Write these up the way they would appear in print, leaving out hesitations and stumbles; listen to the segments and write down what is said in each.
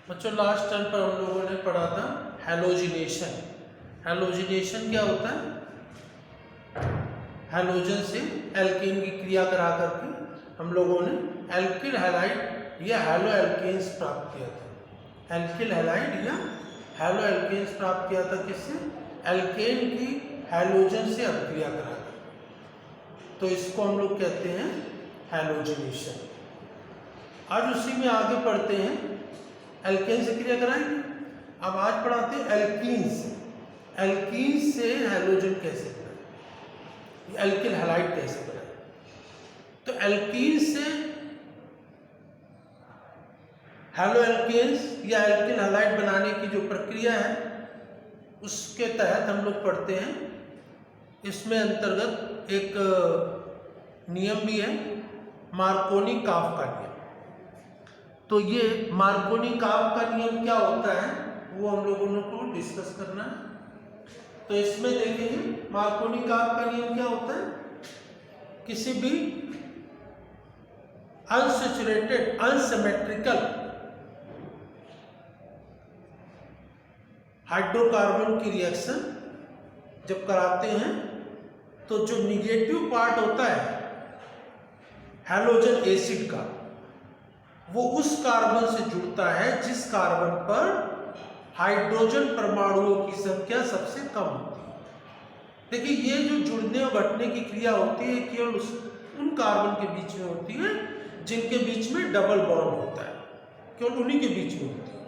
बच्चों last term पर हम लोगों ने पढ़ा था हैलोजिनेशन। हैलोजिनेशन क्या होता है? हैलोजन से एल्केन की क्रिया करा करके हम लोगों ने एल्किल हैलाइड या हैलो एल्केन्स प्राप्त किया था। एल्किल हैलाइड या हैलो एल्केन्स प्राप्त किया था किससे? एल्केन की हैलोजन से अभिक्रिया करा कर। तो इसको हम लोग कहते हैं हैलोजिनेशन। आज उसी में आगे पढ़ते हैं, एल्केन से क्रिया कराएंगे। अब आज पढ़ाते हैं एल्कीन से। एल्कीन से हैलोजन कैसे बनाए, एल्किल हैलाइड कैसे बनाए। तो एल्कीन से हैलो एल्केन्स या एल्किल हैलाइड बनाने की जो प्रक्रिया है उसके तहत हम लोग पढ़ते हैं। इसमें अंतर्गत एक नियम भी है, मार्कोनी-काफ का नियम। तो ये मार्कोनी-काफ का नियम क्या होता है वो हम लोगों को डिस्कस करना है। तो इसमें देखेंगे मार्कोनी-काफ का नियम क्या होता है। किसी भी अनसैचुरेटेड अनसिमेट्रिकल हाइड्रोकार्बन की रिएक्शन जब कराते हैं तो जो निगेटिव पार्ट होता है हैलोजन एसिड का, वो उस कार्बन से जुड़ता है जिस कार्बन पर हाइड्रोजन परमाणुओं की संख्या सबसे कम होती है। देखिए ये जो जुड़ने और घटने की क्रिया होती है केवल उन कार्बन के बीच में होती है जिनके बीच में डबल बॉन्ड होता है, केवल उन्हीं के बीच में होती है।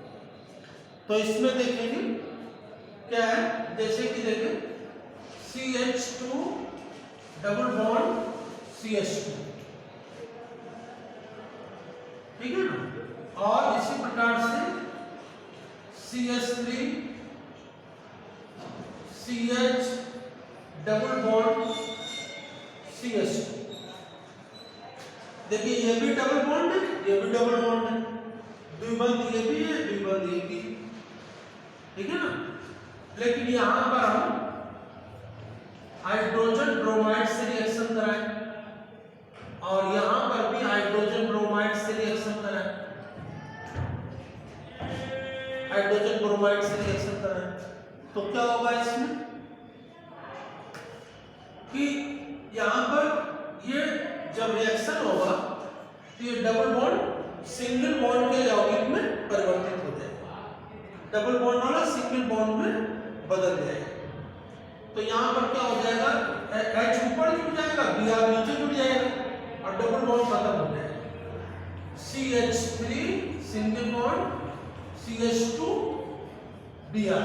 तो इसमें देखेंगे क्या है, जैसे कि देखें CH2 डबल बॉन्ड CH2, ठीक है ना। और इसी प्रकार से CH3 CH double bond CH2। देखिए ये भी डबल बॉन्ड है, ये भी डबल बॉन्ड है, द्विबंध ये भी है, द्विबंध ये भी है, ठीक है ना। लेकिन यहां पर हम हाइड्रोजन ब्रोमाइड से रिएक्शन कराएं और यहां पर भी हाइड्रोजन ब्रोमाइड से रिएक्शन कराएं, हाइड्रोजन ब्रोमाइड से रिएक्शन कराएं। तो क्या होगा इसमें कि यहां पर ये जब रिएक्शन होगा तो ये डबल बॉन्ड सिंगल बॉन्ड के यौगिक में परिवर्तित हो जाएगा, डबल बॉन्ड वाला सिंगल बॉन्ड में बदल जाएगा। तो यहां पर क्या हो जाएगा, H ऊपर जुड़ जाएगा, Br नीचे जुड़ जाएगा और डबल बॉन्ड खत्म हो जाएगा। CH3 single bond CH2 Br,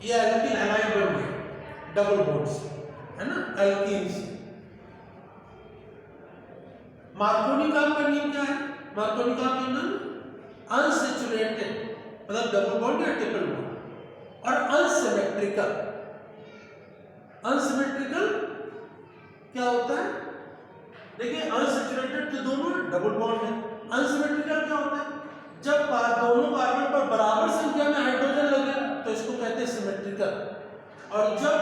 ये एल्किल हैलाइड बन गया डबल बॉन्ड से, है ना, एल्कीन से। मार्कोनी-काफ का नियम क्या है? मार्कोनी-काफ का नियम अनसैचुरेटेड मतलब डबल बॉन्ड या ट्रिपल बॉन्ड और अनसिमेट्रिकल। अनसिमेट्रिकल क्या होता है? देखिए अनसैचुरेटेड तो दोनों डबल बॉन्ड है, अनसिमेट्रिकल क्या होता है? जब दोनों कार्बन पर बराबर संख्या में हाइड्रोजन लगे तो इसको कहते हैं सिमेट्रिकल, और जब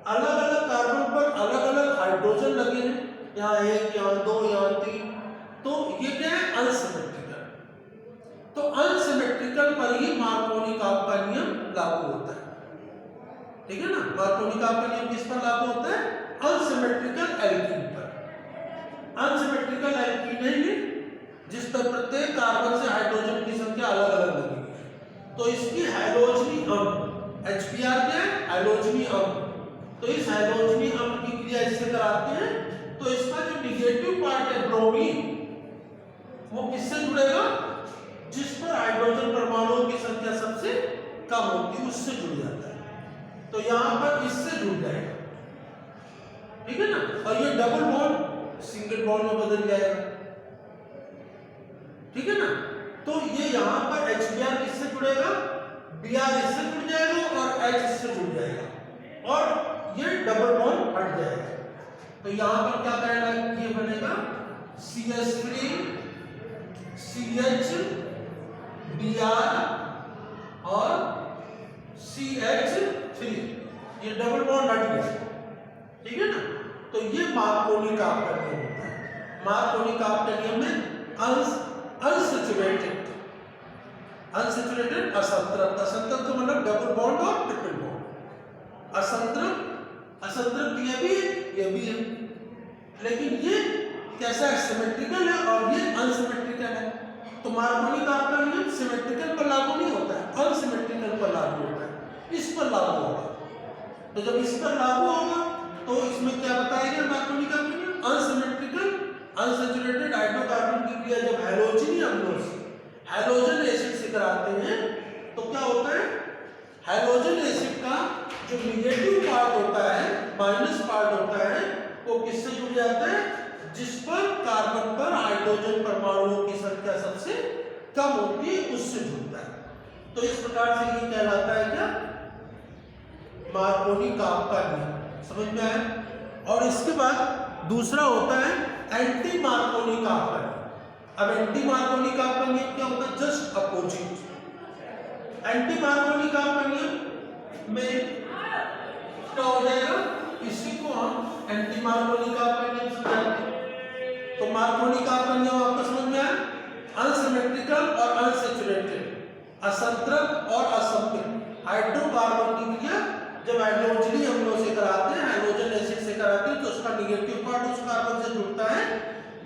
अलग अलग कार्बन पर अलग अलग हाइड्रोजन लगे हैं, यहाँ 1 यहाँ 2 यहाँ 3, तो ये क्या है, अनसिमेट्रिकल। तो अनसिमेट्रिकल पर ही मार्कोनी-काफ का नियम लागू होता है, ठीक है ना। मार्कोनी-काफ का नियम किस पर लागू होता है? अनसिमेट्रिकल एल्कीन पर। अनसिमेट्रिकल एल्कीन है ये जिस पर प्रत्येक कार्बन से हाइड्रोजन की संख्या अलग अलग लगी है, तो इसकी हैलोजनी अम्ल HBr क्या है, हैलोजनी अम्ल। तो इस हैलोजनी अम्ल की क्रिया इससे कराते हैं तो इसका जो निगेटिव पार्ट है ब्रोमीन, वो किससे जुड़ेगा, जिस पर हाइड्रोजन परमाणुओं की संख्या सबसे कम होती है उससे जुड़ जाता है। तो यहां पर इससे जुड़ जाएगा, ठीक है ना, और ये डबल बॉन्ड सिंगल बॉन्ड में बदल जाएगा, ठीक है ना। तो ये यहां पर HBr किससे जुड़ेगा, Br इससे जुड़ जाएगा और H इससे जुड़ जाएगा और ये डबल बॉन्ड हट जाएगा। तो यहां पर क्या करेगा, ये बनेगा CH3 CH Br और CH3, ये डबल बॉन्ड हट गया, ठीक है ना। तो ये मार्कोनी-काफ का नियम होता है। मार्कोनी-काफ के नियम में अनसैचुरेटेड अनसैचुरेटेड असंतृप्त, असंतृप्त मतलब डबल बॉन्ड और ट्रिपल बॉन्ड। असंतृप्त ये भी है, लेकिन ये कैसा है, सिमेट्रिकल है और ये अनसिमेट्रिकल है। तो मार्कोनी का आपका नियम सिमेट्रिकल पर लागू नहीं होता है, अनसिमेट्रिकल पर लागू होता है, इस पर लागू होगा। तो जब इस पर लागू होगा तो इसमें क्या बताया गया मार्कोनी का नियम, अनसिमेट्रिकल अनसैचुरेटेड हाइड्रोकार्बन की क्रिया जब हैलोजनी अम्लों से हैलोजन एसिड से कराते हैं तो क्या होता है, हैलोजन एसिड का जो निगेटिव पार्ट होता है, माइनस पार्ट होता है, वो किससे जुड़ जाता है, जिस पर कार्बन पर हाइड्रोजन परमाणुओं की संख्या सबसे कम होती है उससे जुड़ता है। तो इस प्रकार से ये कहलाता है क्या, मार्कोनी काप का नियम। समझ में आया? और इसके बाद दूसरा होता है एंटी मार्कोनी काप का नियम। अब एंटी मार्कोनी काप का नियम क्या होता है, जस्ट अपोजिट। एंटी मार्कोनी काप का नियम में क्या हो जाएगा, इसी को हम एंटी मार्कोनी काप का नियम समझाते हैं। तो मार्कोनी काप का नियम आपको समझ में आया, अनसिमेट्रिकल और अनसैचुरेटेड, असंतृप्त और असंतृप्त हाइड्रोकार्बन की क्रिया जब हाइड्रोजनी अम्लों से कराते हैं, हाइड्रोजन एसिड से कराते हैं, तो उसका निगेटिव पार्ट उस कार्बन से जुड़ता है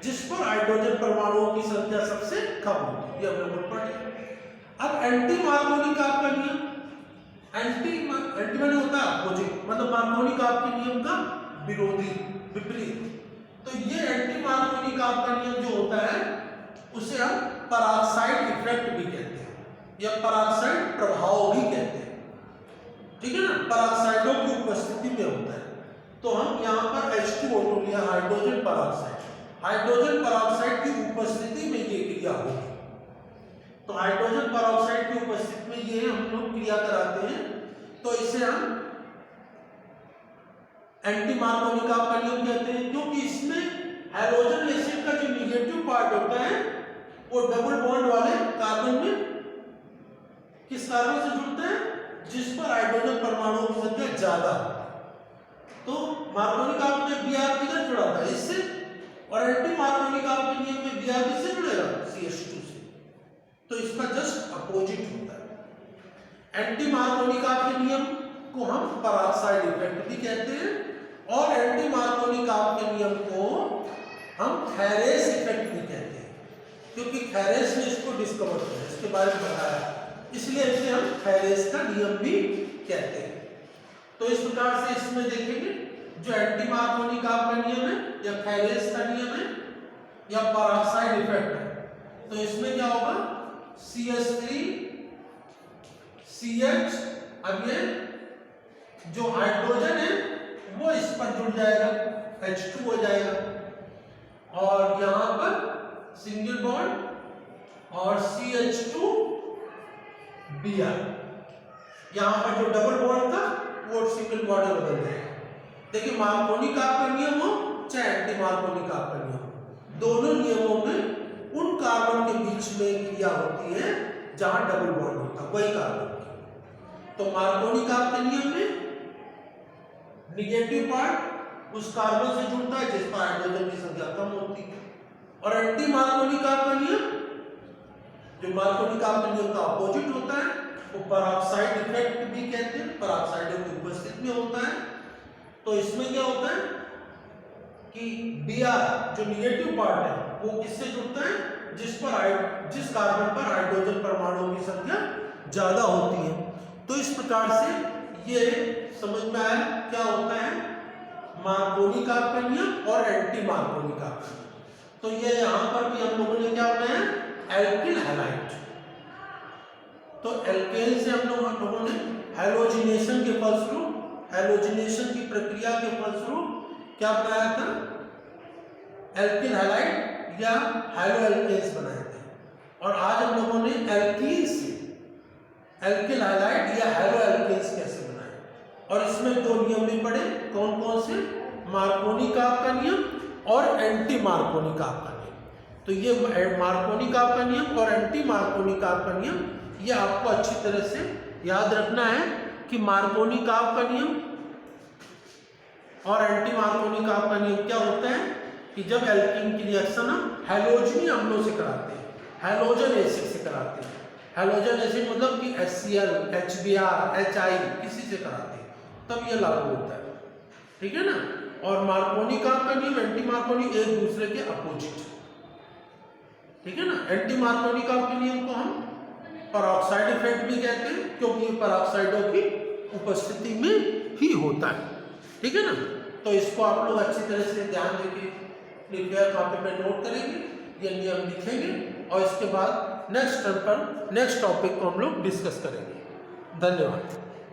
जिस पर हाइड्रोजन परमाणुओं की संख्या सबसे कम होती है, ये हम लोग पढ़ लिया। अब एंटी मार्कोनी काप का नियम, एंटी माने होता है अपोजिट, मतलब मार्कोनी काप के नियम का विरोधी, विपरीत। तो ये एंटी मार्कोनी काप का नियम जो होता है उसे हम पराक्साइड इफेक्ट भी कहते हैं या पराक्साइड प्रभाव भी कहते हैं, ठीक है ना, पराक्साइडों की उपस्थिति में होता है। तो हम यहाँ पर H2O2 लिया, हाइड्रोजन पराक्साइड, हाइड्रोजन पराक्साइड की उपस्थिति में ये क्रिया होगी। तो हाइड्रोजन पराक्साइड की उपस्थिति में ये हम लोग क्रिया कराते हैं, तो इसे हम एंटी मार्कोनी काप का नियम कहते हैं, क्योंकि इसमें हाइड्रोजन एसिड का जो निगेटिव पार्ट होता है वो डबल बॉन्ड वाले कार्बन में, किस कार्बन से जुड़ते हैं, जिस पर हाइड्रोजन परमाणुओं की संख्या ज्यादा है। तो मार्कोनी काप में Br किधर जुड़ा था, इससे, और एंटी मार्कोनी काप के नियम में Br किससे जुड़ेगा, CH2 से। तो इसका जस्ट अपोजिट होता है। एंटी मार्कोनी काप के नियम को हम पराक्साइड इफेक्ट भी कहते हैं और एंटी मार्कोनी काप के नियम को हम थैरेस इफेक्ट भी कहते हैं, क्योंकि थैरेस ने इसको डिस्कवर किया, इसके बारे में बताया, इसलिए इसे हम थैरेस का नियम भी कहते हैं। तो इस प्रकार से इसमें देखेंगे जो एंटी मार्कोनी काप का नियम है या थैरेस का नियम है या पराक्साइड इफेक्ट है, तो इसमें क्या होगा, CH3 CH, अब ये जो हाइड्रोजन है वो इस पर जुड़ जाएगा, H2 हो जाएगा, और यहां पर सिंगल बॉन्ड और CH2 Br, यहां पर जो डबल बॉन्ड था वो सिंगल बॉन्ड में बदल जाएगा। देखिए मार्कोनी काप का नियम हो चाहे एंटी मार्कोनी काप का नियम, दोनों नियमों में उन कार्बन के बीच में क्रिया होती है जहां डबल बॉन्ड होता है, वही कार्बन की। तो मार्कोनी काप के नियम में निगेटिव पार्ट उस कार्बन से जुड़ता है जिस पर हाइड्रोजन की संख्या कम होती है, और एंटी मार्कोनी काप का नियम, जो मार्कोनी काप के नियम का अपोजिट होता है, वो पराक्साइड इफेक्ट भी कहते हैं, पराक्साइडों की उपस्थिति में होता है। तो इसमें क्या होता है कि Br जो निगेटिव पार्ट है वो किससे जुड़ता है, जिस कार्बन पर हाइड्रोजन परमाणुओं की संख्या ज्यादा होती है। तो इस प्रकार से ये समझ में आया क्या होता है मार्कोनी काप का नियम और एंटी मार्कोनी काप का नियम। तो ये यहां पर भी हम लोगों ने क्या बनाया, एल्किल हैलाइड। तो एल्केन से हम लोगों ने हैलोजिनेशन के फलस्वरूप, हैलोजिनेशन की प्रक्रिया के फलस्वरूप क्या बनाया था, एल्किल हैलाइड या हैलो एल्केन्स बनाए थे। और आज हम लोगों ने एल्कीन से एल्किल हैलाइड या हैलो एल्केन्स कैसे बनाए, और इसमें दो नियम भी पढ़े, कौन कौन से, मार्कोनी काप का नियम और एंटी मार्कोनी काप का नियम। तो ये मार्कोनी काप का नियम और एंटी मार्कोनी काप का नियम, ये आपको अच्छी तरह से याद रखना है कि मार्कोनी काप का नियम और एंटी मार्कोनी काप का नियम क्या होता है कि जब एल्कीन की रिएक्शन हम हैलोजनी अम्लों से कराते हैं, हैलोजन एसिड से कराते हैं, हैलोजन एसिड मतलब कि HCl, HBr, HI किसी से कराते हैं तब ये लागू होता है, ठीक है ना। और मार्कोनी काम का नियम, एंटी मार्कोनी एक दूसरे के अपोजिट, ठीक है ना। एंटी मार्कोनी काम के नियम को हम पेरोक्साइड इफेक्ट भी कहते हैं क्योंकि ये पेरोक्साइडों की उपस्थिति में ही होता है, ठीक है ना। तो इसको आप लोग अच्छी तरह से ध्यान देके कृपया कॉपी पे नोट करेंगे, ये नियम लिखेंगे और इसके बाद नेक्स्ट टर्म पर नेक्स्ट टॉपिक को हम लोग डिस्कस करेंगे। धन्यवाद।